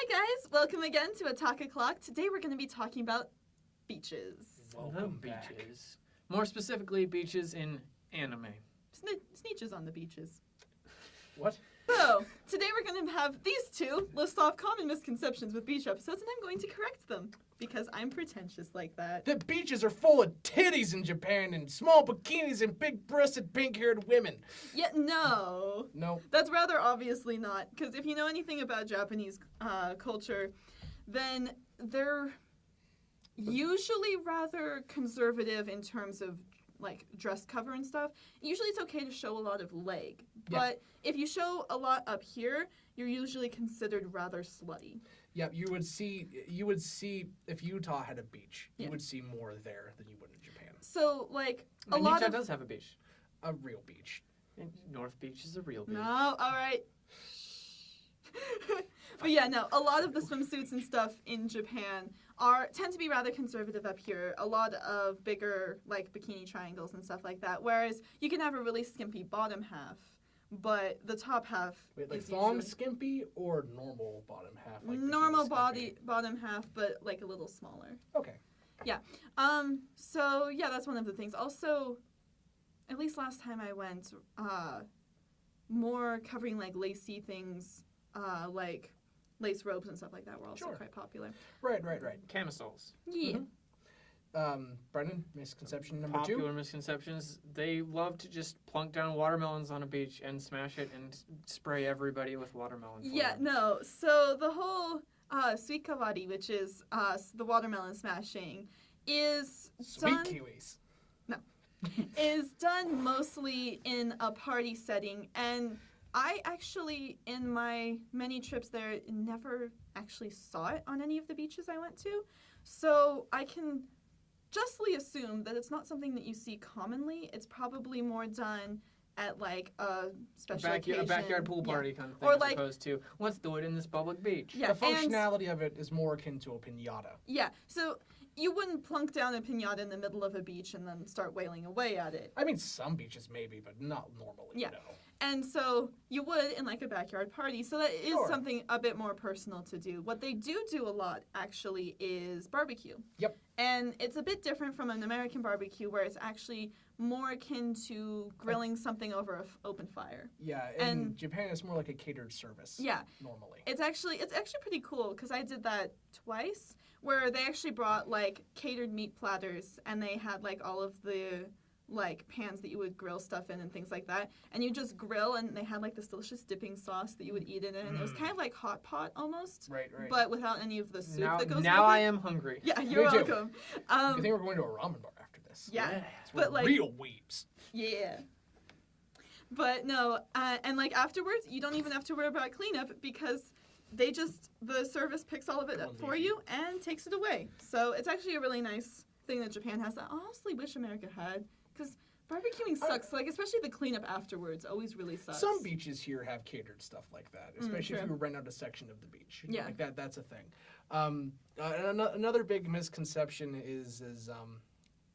Hi guys, welcome again to Otako'clock. Today we're going to be talking about beaches. Welcome beaches. More specifically, beaches in anime. Sneeches on the beaches. What? So, today we're going to have these two list off common misconceptions with beach episodes, and I'm going to correct them, because I'm pretentious like that. The beaches are full of titties in Japan and small bikinis and big-breasted, pink-haired women. Yeah, no. No. That's rather obviously not, because if you know anything about Japanese culture, then they're usually rather conservative in terms of like dress cover and stuff. Usually it's okay to show a lot of leg, but if you show a lot up here, you're usually considered rather slutty. Yeah, you would see if Utah had a beach, you would see more there than you would in Japan. So like Utah does have a beach. A real beach. And North Beach is a real beach. No, all right. But yeah, no, a lot of the swimsuits and stuff in Japan tend to be rather conservative up here. A lot of bigger like bikini triangles and stuff like that. Whereas you can have a really skimpy bottom half, but the top half Like is thong usually skimpy or normal bottom half? Like normal bikini bottom half, but like a little smaller. Okay. Yeah. So yeah, that's one of the things. Also, at least last time I went, more covering like lacy things, like lace robes and stuff like that were also quite popular. Right. Camisoles. Yeah. Brendan, misconception number Popular 2. misconceptions. They love to just plunk down watermelons on a beach and smash it and spray everybody with watermelon. Yeah, no. So the whole sweet kawari, which is the watermelon smashing, is Sweet done, kiwis. is done mostly in a party setting, and I actually, in my many trips there, never actually saw it on any of the beaches I went to. So I can justly assume that it's not something that you see commonly. It's probably more done at like a special occasion. A backyard pool party kind of thing, Or as like, opposed to, let's do it in this public beach. Yeah, The functionality of it is more akin to a piñata. Yeah, so you wouldn't plunk down a piñata in the middle of a beach and then start wailing away at it. I mean, some beaches maybe, but not normally. Yeah. No. And so you would in like a backyard party. So that is something a bit more personal to do. What they do a lot actually is barbecue. Yep. And it's a bit different from an American barbecue where it's actually more akin to grilling something over an open fire. Yeah, in Japan it's more like a catered service. Yeah. Normally. It's actually pretty cool because I did that twice where they actually brought like catered meat platters and they had like all of the like pans that you would grill stuff in and things like that, and you just grill, and they had like this delicious dipping sauce that you would eat in it, and it was kind of like hot pot almost, Right. but without any of the soup that goes with it. Now I am hungry. Yeah, you're Me too. welcome. I think we're going to a ramen bar after this. Yeah, We're but like real weeps. yeah. But no, and like afterwards, you don't even have to worry about cleanup because the service picks all of it up for you and takes it away. So it's actually a really nice thing that Japan has that I honestly wish America had. Because barbecuing sucks, like especially the cleanup afterwards always really sucks. Some beaches here have catered stuff like that, especially if you rent out a section of the beach. Yeah. Like that's a thing. And another big misconception is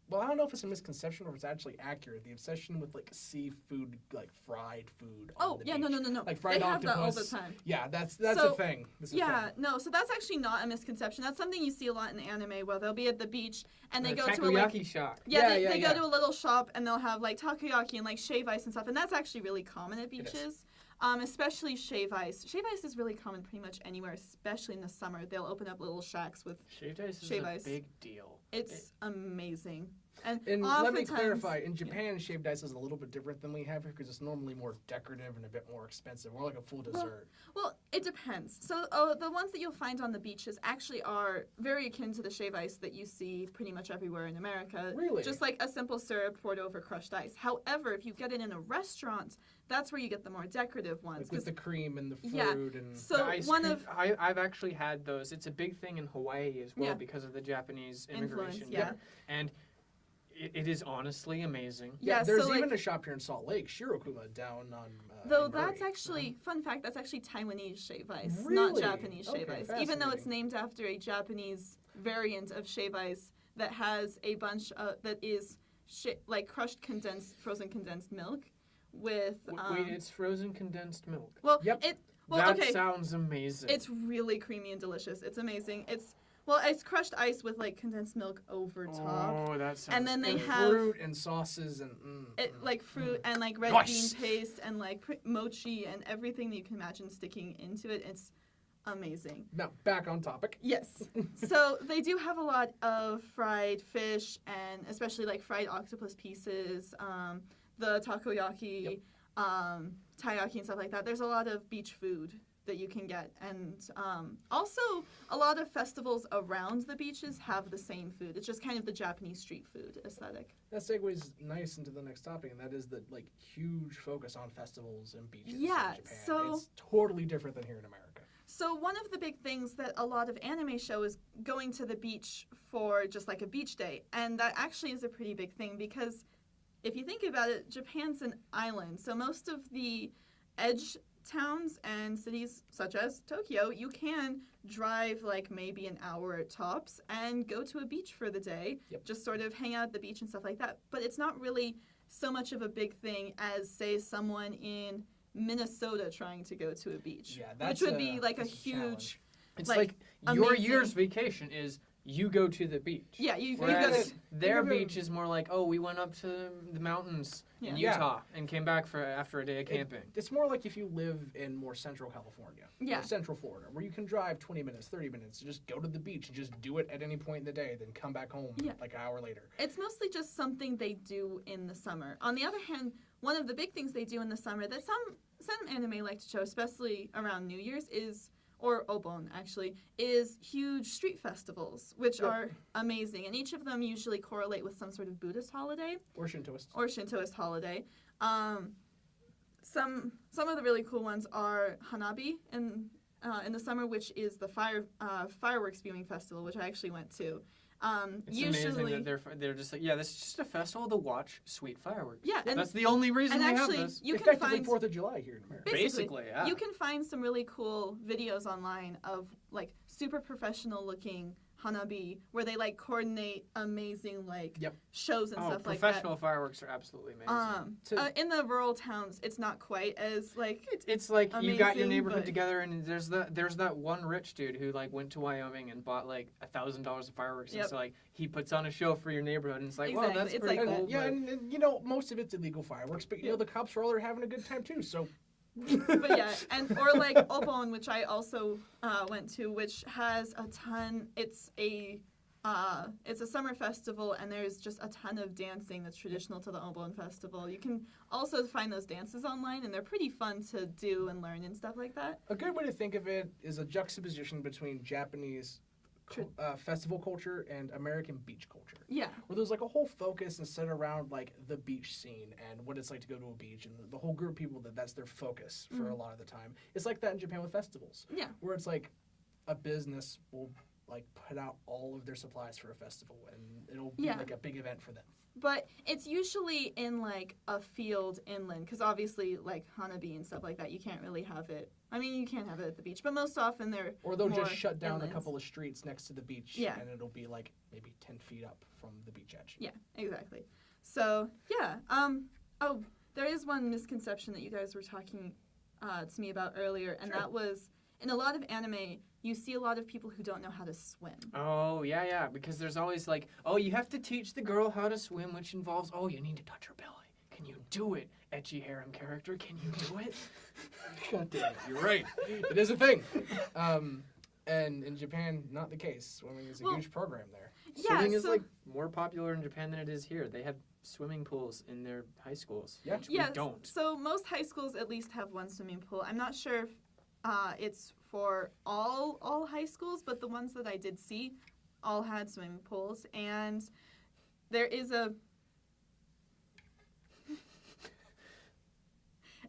well, I don't know if it's a misconception or if it's actually accurate. The obsession with like seafood, like fried food. On the beach. No. Like fried they have octopus. that all the time. Yeah, that's So, a thing. So that's actually not a misconception. That's something you see a lot in anime where they'll be at the beach and they A go to a takoyaki shop. they go to a little shop and they'll have like takoyaki and like shave ice and stuff, and that's actually really common at beaches. Especially shave ice. Shave ice is really common pretty much anywhere, especially in the summer. They'll open up little shacks with Shaved ice is Shave a ice. big deal. It's amazing. And let me clarify, in Japan, shaved ice is a little bit different than we have here because it's normally more decorative and a bit more expensive, more like a full dessert. Well, it depends. So the ones that you'll find on the beaches actually are very akin to the shave ice that you see pretty much everywhere in America. Really? Just like a simple syrup poured over crushed ice. However, if you get it in a restaurant, that's where you get the more decorative ones. Like with the cream and the fruit and... So The ice one cream, of... I've actually had those. It's a big thing in Hawaii as well because of the Japanese immigration. Influence, yeah. And it is honestly amazing. Yeah, there's so, even like, a shop here in Salt Lake, Shirokuma, down on Though in that's Murray. actually, fun fact, that's actually Taiwanese shave ice, not Really? Japanese shave Okay, ice. Even though it's fascinating. named after a Japanese variant of shave ice that has a bunch that is like crushed frozen condensed milk, with. Wait, it's frozen condensed milk. Well, Yep. That okay. sounds amazing. It's really creamy and delicious. It's amazing. It's crushed ice with like condensed milk over top. Oh, that sounds And then they good. have fruit and sauces and like fruit and like red Nice. bean paste and like mochi and everything that you can imagine sticking into it. It's amazing. Now back on topic. Yes. So they do have a lot of fried fish and especially like fried octopus pieces, the takoyaki, taiyaki and stuff like that. There's a lot of beach food that you can get. And also a lot of festivals around the beaches have the same food. It's just kind of the Japanese street food aesthetic. That segues nice into the next topic, and that is the like huge focus on festivals and beaches Yeah, in Japan. so- It's totally different than here in America. So one of the big things that a lot of anime show is going to the beach for just like a beach day. And that actually is a pretty big thing because if you think about it, Japan's an island. So most of the edge towns and cities such as Tokyo, you can drive like maybe an hour at tops and go to a beach for the day, just sort of hang out at the beach and stuff like that. But it's not really so much of a big thing as, say, someone in Minnesota trying to go to a beach, Yeah, which that's would be like a that's huge, challenge. It's like, like your amazing. year's vacation is you go to the beach. yeah, you go Whereas to, their you go to- beach is more like, oh, we went up to the mountains in Yeah. Utah and came back after a day of camping. It's more like if you live in more central California, Yeah. or central Florida, where you can drive 20 minutes, 30 minutes, just go to the beach and just do it at any point in the day, then come back home Yeah. like an hour later. it's mostly just something they do in the summer. On the other hand, one of the big things they do in the summer that some anime like to show, especially around New Year's, or Obon actually, is huge street festivals, which Yep. are amazing. And each of them usually correlate with some sort of Buddhist holiday Or Shintoist. or Shintoist holiday. Some of the really cool ones are Hanabi in the summer, which is the fireworks viewing festival, which I actually went to. It's Usually, amazing that they're just like, yeah, this is just a festival to watch sweet fireworks. Yeah, and- that's the only reason and they actually, have this. you can Effectively find 4th of July here in America. Basically, yeah. You can find some really cool videos online of like super professional looking hanabi where they like coordinate amazing like Yep. shows and Oh, stuff like professional fireworks are absolutely amazing. To- in the rural towns, it's not quite as like It's like you got your amazing, neighborhood but- together, and there's that one rich dude who like went to Wyoming and bought like $1,000 of fireworks, Yep. and so like he puts on a show for your neighborhood, and it's like, Exactly. well, that's It's pretty like cool. that. Yeah, but- and you know, most of it's illegal fireworks, but you know, the cops are all there having a good time too, so. but yeah, or like Obon, which I also went to, which has a ton. It's a summer festival, and there's just a ton of dancing that's traditional to the Obon festival. You can also find those dances online, and they're pretty fun to do and learn and stuff like that. A good way to think of it is a juxtaposition between Japanese festival culture and American beach culture. Yeah, Where there's like a whole focus and set around like the beach scene and what it's like to go to a beach and the whole group of people that's their focus for a lot of the time. It's like that in Japan with festivals. Yeah. Where it's like a business will like put out all of their supplies for a festival and it'll be Yeah. like a big event for them. but it's usually in like a field inland, because obviously like hanabi and stuff like that, you can't really have it. I mean, you can have it at the beach, but most often they're Or they'll more just shut down inland. a couple of streets next to the beach Yeah. and it'll be like maybe 10 feet up from the beach edge. Yeah, exactly. So yeah. Oh, there is one misconception that you guys were talking to me about earlier, and Sure. that was in a lot of anime, you see a lot of people who don't know how to swim. Oh, yeah, because there's always like, oh, you have to teach the girl how to swim, which involves, oh, you need to touch her belly. Can you do it, ecchi harem character? Can you do it? God damn it, you're right. It is a thing. And in Japan, not the case. Swimming is a Well, huge program there. Yeah, Swimming is so like more popular in Japan than it is here. They have swimming pools in their high schools. Yeah. Which yeah, we don't. so most high schools at least have one swimming pool. I'm not sure if it's for all high schools, but the ones that I did see all had swimming pools, and there is a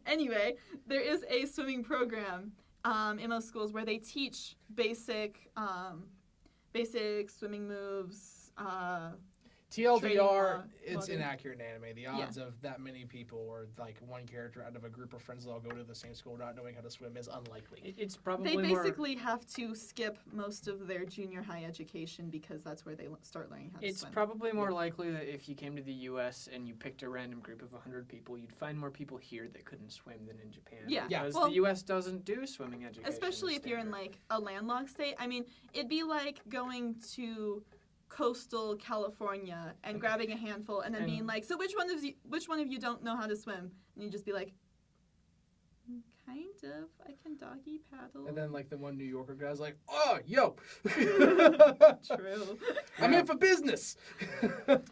anyway, there is a swimming program in most schools where they teach basic swimming moves. TLDR, Trading, it's water. inaccurate in anime. The odds of that many people or like one character out of a group of friends that all go to the same school not knowing how to swim is unlikely. It's probably They more. basically have to skip most of their junior high education because that's where they start learning how to It's swim. probably more likely that if you came to the U.S. and you picked a random group of 100 people, you'd find more people here that couldn't swim than in Japan. Yeah. Yeah. Because Well, the U.S. doesn't do swimming education. Especially as if you're in standard. like a landlocked state. I mean, it'd be like going to coastal California and grabbing a handful and then being like, "So which one of you don't know how to swim?" And you just be like, "Kind of. I can doggy paddle." And then like the one New Yorker guy's like, "Oh, yo, True. I'm in for business."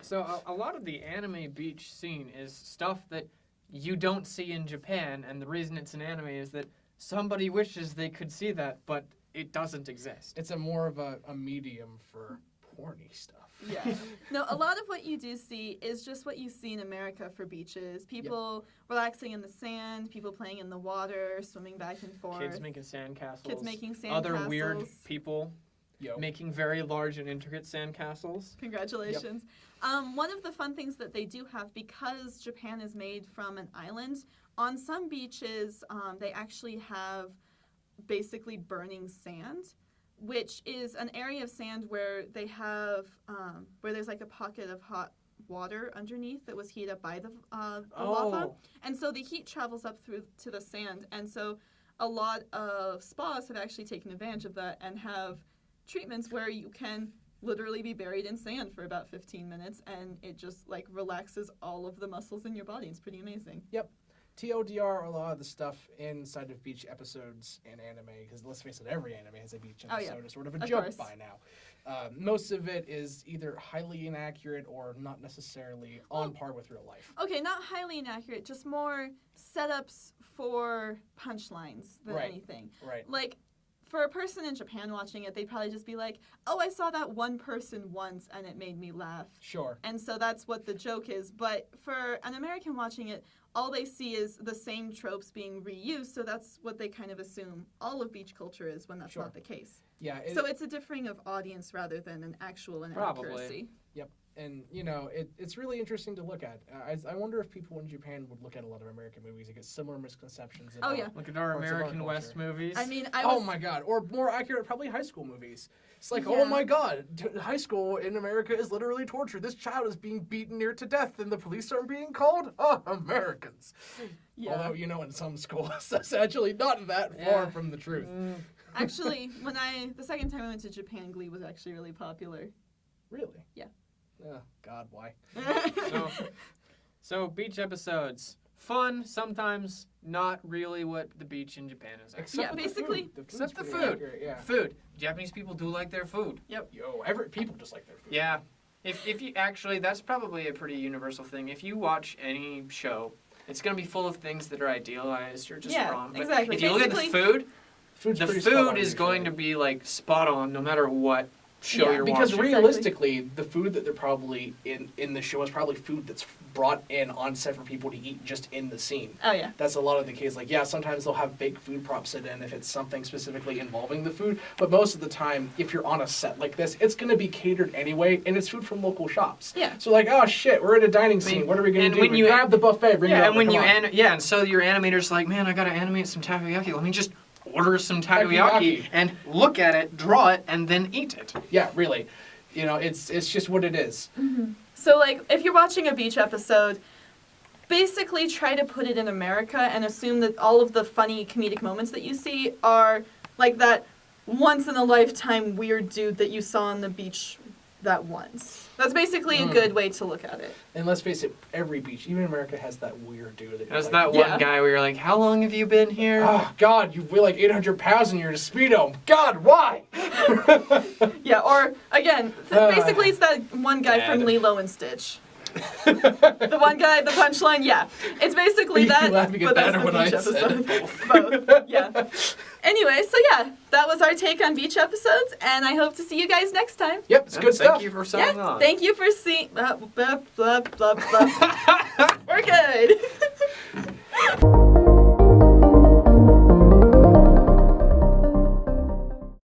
So a lot of the anime beach scene is stuff that you don't see in Japan, and the reason it's an anime is that somebody wishes they could see that, but it doesn't exist. It's a more of a medium for porny stuff. Yeah. No, a lot of what you do see is just what you see in America for beaches. People relaxing in the sand, people playing in the water, swimming back and forth. Kids making sandcastles. Kids making sandcastles. Other weird people Yo. making very large and intricate sandcastles. Congratulations. One of the fun things that they do have, because Japan is made from an island, on some beaches they actually have basically burning sand, which is an area of sand where they have where there's like a pocket of hot water underneath that was heated up by the lava, and so the heat travels up through to the sand, and so a lot of spas have actually taken advantage of that and have treatments where you can literally be buried in sand for about 15 minutes and it just like relaxes all of the muscles in your body. It's pretty amazing. TLDR, a lot of the stuff inside of beach episodes in anime, because let's face it, every anime has a beach Oh, yeah. episode. It's sort of a Of joke course. by now. Most of it is either highly inaccurate or not necessarily on par with real life. Okay, not highly inaccurate, just more setups for punchlines than Right. anything. Right. Like, for a person in Japan watching it, they'd probably just be like, "Oh, I saw that one person once and it made me laugh." Sure. And so that's what the joke is. But for an American watching it, all they see is the same tropes being reused, so that's what they kind of assume all of beach culture is when that's Sure. not the case. Yeah. So it's a differing of audience rather than an actual inaccuracy. And, you know, it's really interesting to look at. I wonder if people in Japan would look at a lot of American movies and get similar misconceptions Oh, about yeah. Look at our Parts of our American West culture. movies. I mean, Oh my God! Or more accurate, probably high school movies. It's like, Yeah. oh my God, high school in America is literally torture. This child is being beaten near to death, and the police aren't being called. Oh, Americans! Yeah. Although you know, in some schools, that's actually not that far Yeah. from the truth. Actually, the second time I went to Japan, Glee was actually really popular. Really? Yeah. Oh God, why? So beach episodes, fun, sometimes not really what the beach in Japan is. Like. Yeah, basically- Except the food's food. pretty accurate, yeah. Food. Japanese people do like their food. Yo, people just like their food. Yeah. If you actually, that's probably a pretty universal thing. If you watch any show, it's going to be full of things that are idealized or just Yeah, wrong. But exactly. if you look at the Basically- food, Food's the pretty spot on food is usually. going to be like spot on no matter what show Yeah, you're Because watching. realistically, the food that they're probably in the show is probably food that's brought in on set for people to eat just in the scene. Oh, yeah. That's a lot of the case. Like, yeah, sometimes they'll have fake food props sit in if it's something specifically involving the food. But most of the time, if you're on a set like this, it's going to be catered anyway, and it's food from local shops. Yeah. So like, oh shit, we're in a dining scene. What are we going and to do? when We you- grab the buffet, bring it Yeah, over. and when come you on. and so your animator's like, man, I gotta animate some takoyaki. Let me just order some Takoyaki. takoyaki and look at it, draw it, and then eat it. Yeah, really. You know, it's just what it is. So, like, if you're watching a beach episode, basically try to put it in America and assume that all of the funny comedic moments that you see are like that once-in-a-lifetime weird dude that you saw on the beach that once. That's basically a good way to look at it. And let's face it, every beach, even America, has that weird dude. That you're There's like, that Yeah. one guy where you're like, how long have you been here? Oh, God, you weigh like 800 pounds and you're in a Speedo. God, why? Yeah, or, again, basically it's that one guy Dad. from Lilo and Stitch. The one guy, the punchline, yeah. It's basically Are you that, laughing at but that that's or the what I beach said? episode. Both, yeah. Anyway, so yeah, that was our take on beach episodes, and I hope to see you guys next time. Yep, it's And good stuff. Thank you for signing Yeah, on. thank you for seeing. Blah, blah, blah, blah. We're good.